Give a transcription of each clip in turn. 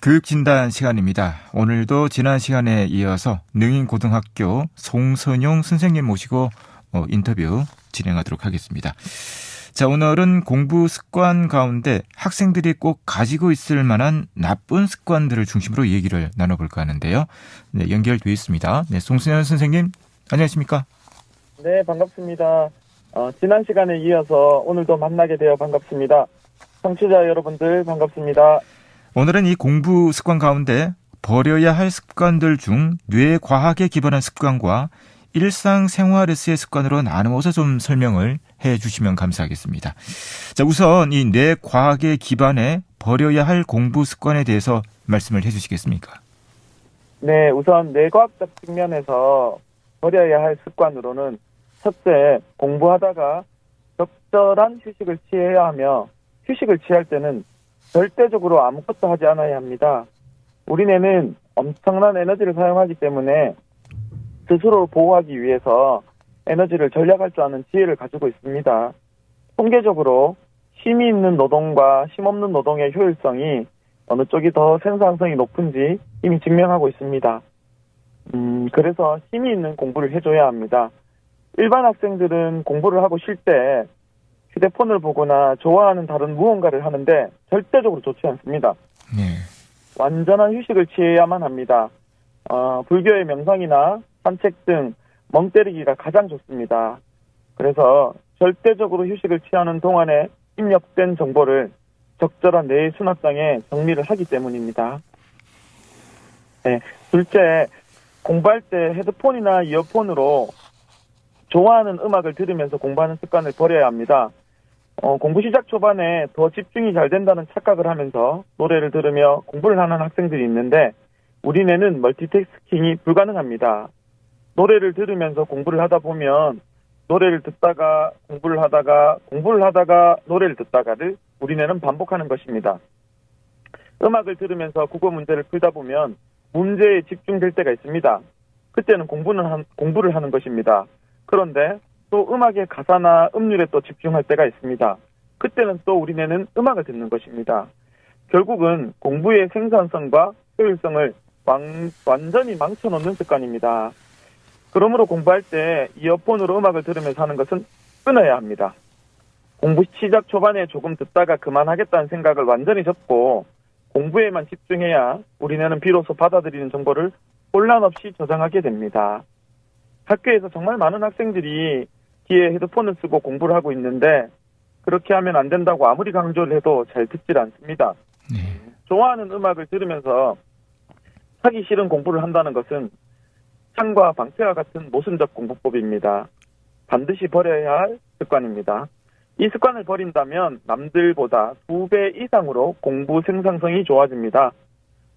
교육진단 시간입니다. 오늘도 지난 시간에 이어서 능인고등학교 송선용 선생님 모시고 인터뷰 진행하도록 하겠습니다. 자, 오늘은 공부 습관 가운데 학생들이 꼭 가지고 있을 만한 나쁜 습관들을 중심으로 얘기를 나눠볼까 하는데요. 네, 연결되어 있습니다. 네, 송선용 선생님, 안녕하십니까? 네, 반갑습니다. 지난 시간에 이어서 오늘도 만나게 되어 반갑습니다. 청취자 여러분들 반갑습니다. 오늘은 이 공부 습관 가운데 버려야 할 습관들 중 뇌과학에 기반한 습관과 일상생활에서의 습관으로 나누어서 좀 설명을 해 주시면 감사하겠습니다. 자, 우선 이 뇌과학에 기반해 버려야 할 공부 습관에 대해서 말씀을 해 주시겠습니까? 네, 우선 뇌과학적 측면에서 버려야 할 습관으로는 첫째, 공부하다가 적절한 휴식을 취해야 하며 휴식을 취할 때는 절대적으로 아무것도 하지 않아야 합니다. 우리 뇌는 엄청난 에너지를 사용하기 때문에 스스로를 보호하기 위해서 에너지를 절약할 줄 아는 지혜를 가지고 있습니다. 통계적으로 힘이 있는 노동과 힘 없는 노동의 효율성이 어느 쪽이 더 생산성이 높은지 이미 증명하고 있습니다. 그래서 힘이 있는 공부를 해줘야 합니다. 일반 학생들은 공부를 하고 쉴 때 휴대폰을 보거나 좋아하는 다른 무언가를 하는데 절대적으로 좋지 않습니다. 네. 완전한 휴식을 취해야만 합니다. 불교의 명상이나 산책 등 멍 때리기가 가장 좋습니다. 그래서 절대적으로 휴식을 취하는 동안에 입력된 정보를 적절한 뇌의 수납장에 정리를 하기 때문입니다. 네. 둘째, 공부할 때 헤드폰이나 이어폰으로 좋아하는 음악을 들으면서 공부하는 습관을 버려야 합니다. 공부 시작 초반에 더 집중이 잘 된다는 착각을 하면서 노래를 들으며 공부를 하는 학생들이 있는데 우리 뇌는 멀티태스킹이 불가능합니다. 노래를 들으면서 공부를 하다 보면 노래를 듣다가 공부를 하다가 노래를 듣다가를 우리 뇌는 반복하는 것입니다. 음악을 들으면서 국어 문제를 풀다 보면 문제에 집중될 때가 있습니다. 그때는 공부를 하는 것입니다. 그런데 또 음악의 가사나 음률에 또 집중할 때가 있습니다. 그때는 또 우리 뇌는 음악을 듣는 것입니다. 결국은 공부의 생산성과 효율성을 완전히 망쳐놓는 습관입니다. 그러므로 공부할 때 이어폰으로 음악을 들으면서 하는 것은 끊어야 합니다. 공부 시작 초반에 조금 듣다가 그만하겠다는 생각을 완전히 접고 공부에만 집중해야 우리 뇌는 비로소 받아들이는 정보를 혼란 없이 저장하게 됩니다. 학교에서 정말 많은 학생들이 귀에 헤드폰을 쓰고 공부를 하고 있는데 그렇게 하면 안 된다고 아무리 강조를 해도 잘 듣질 않습니다. 좋아하는 음악을 들으면서 하기 싫은 공부를 한다는 것은 창과 방패와 같은 모순적 공부법입니다. 반드시 버려야 할 습관입니다. 이 습관을 버린다면 남들보다 2배 이상으로 공부 생산성이 좋아집니다.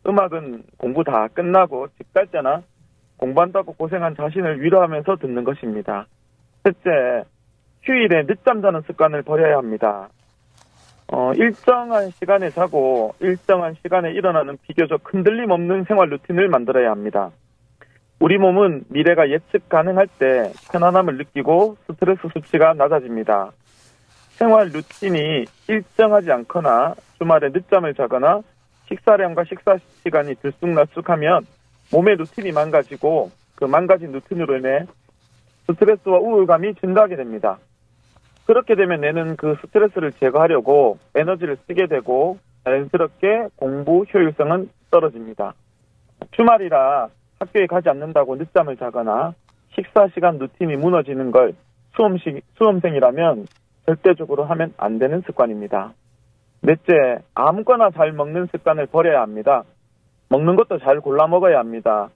음악은 공부 다 끝나고 집 갈 때나 공부한다고 고생한 자신을 위로하면서 듣는 것입니다. 셋째, 휴일에 늦잠 자는 습관을 버려야 합니다. 일정한 시간에 자고 일정한 시간에 일어나는 비교적 흔들림 없는 생활 루틴을 만들어야 합니다. 우리 몸은 미래가 예측 가능할 때 편안함을 느끼고 스트레스 수치가 낮아집니다. 생활 루틴이 일정하지 않거나 주말에 늦잠을 자거나 식사량과 식사 시간이 들쑥날쑥하면 몸의 루틴이 망가지고 그 망가진 루틴으로 인해 스트레스와 우울감이 증가하게 됩니다. 그렇게 되면 뇌는 그 스트레스를 제거하려고 에너지를 쓰게 되고 자연스럽게 공부 효율성은 떨어집니다. 주말이라 학교에 가지 않는다고 늦잠을 자거나 식사 시간 루틴이 무너지는 걸 수험생이라면 절대적으로 하면 안 되는 습관입니다. 넷째, 아무거나 잘 먹는 습관을 버려야 합니다. 먹는 것도 잘 골라 먹어야 합니다.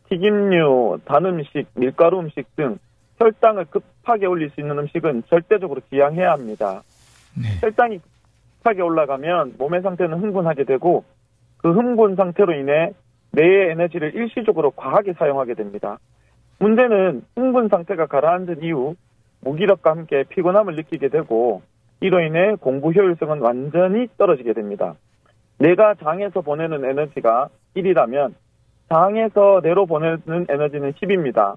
튀김류, 단 음식, 밀가루 음식 등 혈당을 급하게 올릴 수 있는 음식은 절대적으로 지양해야 합니다. 혈당이 급하게 올라가면 몸의 상태는 흥분하게 되고 그 흥분 상태로 인해 뇌의 에너지를 일시적으로 과하게 사용하게 됩니다. 문제는 흥분 상태가 가라앉은 이후 무기력과 함께 피곤함을 느끼게 되고 이로 인해 공부 효율성은 완전히 떨어지게 됩니다. 뇌가 장에서 보내는 에너지가 1이라면 장에서 뇌로 보내는 에너지는 10입니다.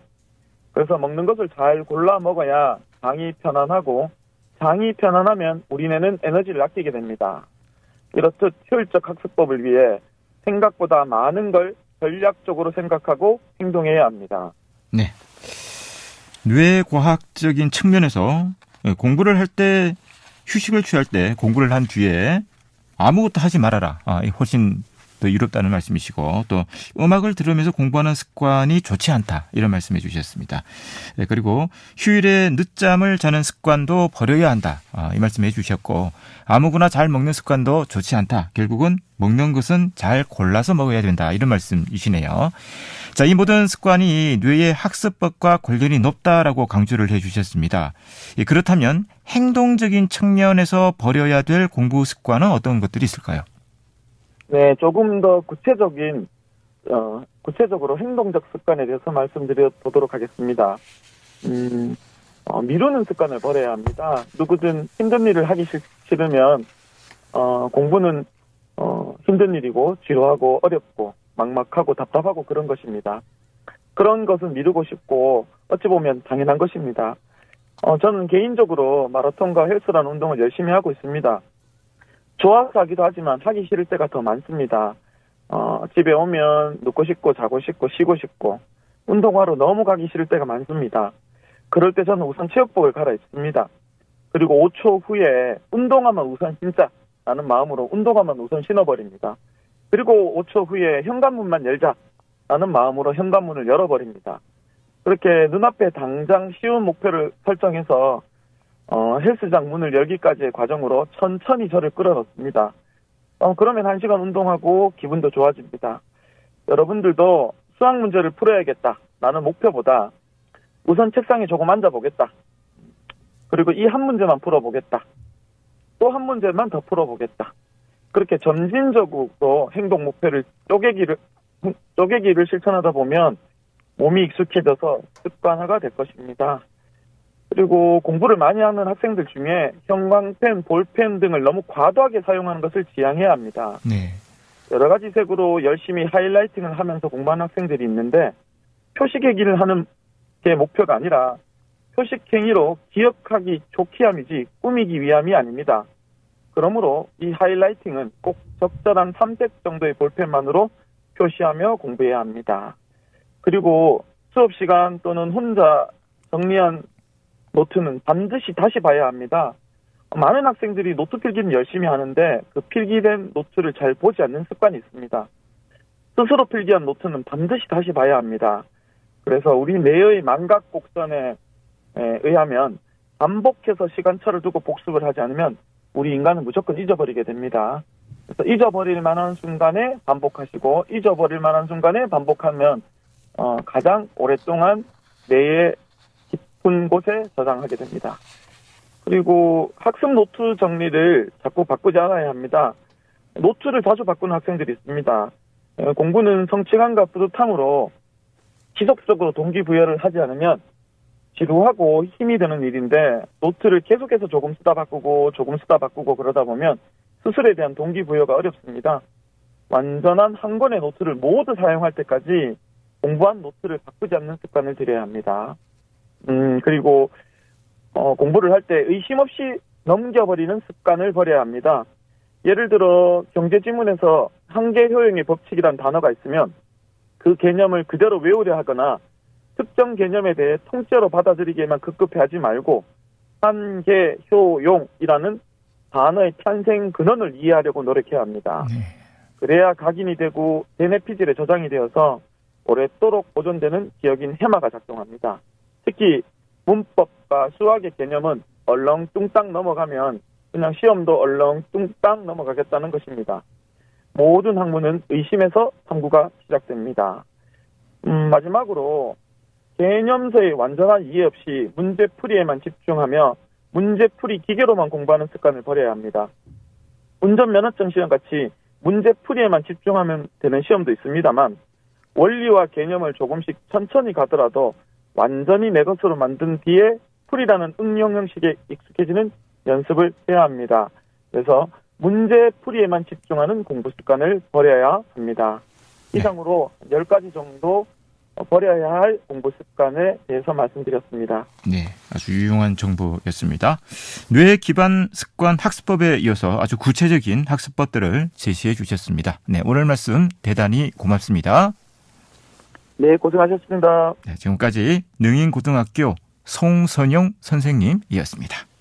그래서 먹는 것을 잘 골라 먹어야 장이 편안하고 장이 편안하면 우리 뇌는 에너지를 아끼게 됩니다. 이렇듯 효율적 학습법을 위해 생각보다 많은 걸 전략적으로 생각하고 행동해야 합니다. 네. 뇌과학적인 측면에서 공부를 할 때, 휴식을 취할 때 공부를 한 뒤에 아무것도 하지 말아라. 훨씬 더 이롭다는 말씀이시고, 또 음악을 들으면서 공부하는 습관이 좋지 않다, 이런 말씀해 주셨습니다. 네, 그리고 휴일에 늦잠을 자는 습관도 버려야 한다, 이 말씀해 주셨고, 아무거나 잘 먹는 습관도 좋지 않다. 결국은 먹는 것은 잘 골라서 먹어야 된다, 이런 말씀이시네요. 자, 이 모든 습관이 뇌의 학습법과 관련이 높다라고 강조를 해 주셨습니다. 그렇다면 행동적인 측면에서 버려야 될 공부 습관은 어떤 것들이 있을까요? 네, 조금 더 구체적으로 행동적 습관에 대해서 말씀드려 보도록 하겠습니다. 미루는 습관을 버려야 합니다. 누구든 힘든 일을 하기 싫으면, 공부는, 힘든 일이고, 지루하고, 어렵고, 막막하고, 답답하고 그런 것입니다. 그런 것은 미루고 싶고, 어찌 보면 당연한 것입니다. 저는 개인적으로 마라톤과 헬스라는 운동을 열심히 하고 있습니다. 좋아서 하기도 하지만 하기 싫을 때가 더 많습니다. 집에 오면 눕고 싶고 자고 싶고 쉬고 싶고 운동하러 너무 가기 싫을 때가 많습니다. 그럴 때 저는 우선 체육복을 갈아입습니다. 그리고 5초 후에 운동화만 우선 신자 라는 마음으로 운동화만 우선 신어버립니다. 그리고 5초 후에 현관문만 열자 라는 마음으로 현관문을 열어버립니다. 그렇게 눈앞에 당장 쉬운 목표를 설정해서 헬스장 문을 열기까지의 과정으로 천천히 저를 끌어넣습니다. 그러면 1시간 운동하고 기분도 좋아집니다. 여러분들도 수학 문제를 풀어야겠다라는 목표보다 우선 책상에 조금 앉아보겠다. 그리고 이 한 문제만 풀어보겠다. 또 한 문제만 더 풀어보겠다. 그렇게 점진적으로 행동 목표를 쪼개기를 실천하다 보면 몸이 익숙해져서 습관화가 될 것입니다. 그리고 공부를 많이 하는 학생들 중에 형광펜, 볼펜 등을 너무 과도하게 사용하는 것을 지양해야 합니다. 네. 여러 가지 색으로 열심히 하이라이팅을 하면서 공부하는 학생들이 있는데 표식행위를 하는 게 목표가 아니라 표식행위로 기억하기 좋게 함이지 꾸미기 위함이 아닙니다. 그러므로 이 하이라이팅은 꼭 적절한 3색 정도의 볼펜만으로 표시하며 공부해야 합니다. 그리고 수업 시간 또는 혼자 정리한 노트는 반드시 다시 봐야 합니다. 많은 학생들이 노트 필기는 열심히 하는데 그 필기된 노트를 잘 보지 않는 습관이 있습니다. 스스로 필기한 노트는 반드시 다시 봐야 합니다. 그래서 우리 뇌의 망각 곡선에 의하면 반복해서 시간차를 두고 복습을 하지 않으면 우리 인간은 무조건 잊어버리게 됩니다. 그래서 잊어버릴 만한 순간에 반복하시고 잊어버릴 만한 순간에 반복하면 가장 오랫동안 뇌의 깊은 곳에 저장하게 됩니다. 그리고 학습 노트 정리를 자꾸 바꾸지 않아야 합니다. 노트를 자주 바꾸는 학생들이 있습니다. 공부는 성취감과 뿌듯함으로 지속적으로 동기부여를 하지 않으면 지루하고 힘이 드는 일인데 노트를 계속해서 조금 쓰다 바꾸고 그러다 보면 스스로에 대한 동기부여가 어렵습니다. 완전한 한 권의 노트를 모두 사용할 때까지 공부한 노트를 바꾸지 않는 습관을 들여야 합니다. 그리고 공부를 할 때 의심 없이 넘겨버리는 습관을 버려야 합니다. 예를 들어 경제지문에서 한계효용의 법칙이란 단어가 있으면 그 개념을 그대로 외우려 하거나 특정 개념에 대해 통째로 받아들이기에만 급급해하지 말고 한계효용이라는 단어의 탄생 근원을 이해하려고 노력해야 합니다. 네. 그래야 각인이 되고 대뇌피질에 저장이 되어서 오랫도록 보존되는 기억인 해마가 작동합니다. 특히 문법과 수학의 개념은 얼렁뚱땅 넘어가면 그냥 시험도 얼렁뚱땅 넘어가겠다는 것입니다. 모든 학문은 의심에서 탐구가 시작됩니다. 마지막으로 개념서의 완전한 이해 없이 문제풀이에만 집중하며 문제풀이 기계로만 공부하는 습관을 버려야 합니다. 운전면허증 시험같이 문제풀이에만 집중하면 되는 시험도 있습니다만 원리와 개념을 조금씩 천천히 가더라도 완전히 내 것으로 만든 뒤에 풀이라는 응용 형식에 익숙해지는 연습을 해야 합니다. 그래서 문제풀이에만 집중하는 공부 습관을 버려야 합니다. 이상으로 10가지 정도 버려야 할 공부 습관에 대해서 말씀드렸습니다. 네, 아주 유용한 정보였습니다. 뇌 기반 습관 학습법에 이어서 아주 구체적인 학습법들을 제시해 주셨습니다. 네, 오늘 말씀 대단히 고맙습니다. 네, 고생하셨습니다. 네, 지금까지 능인고등학교 송선용 선생님이었습니다.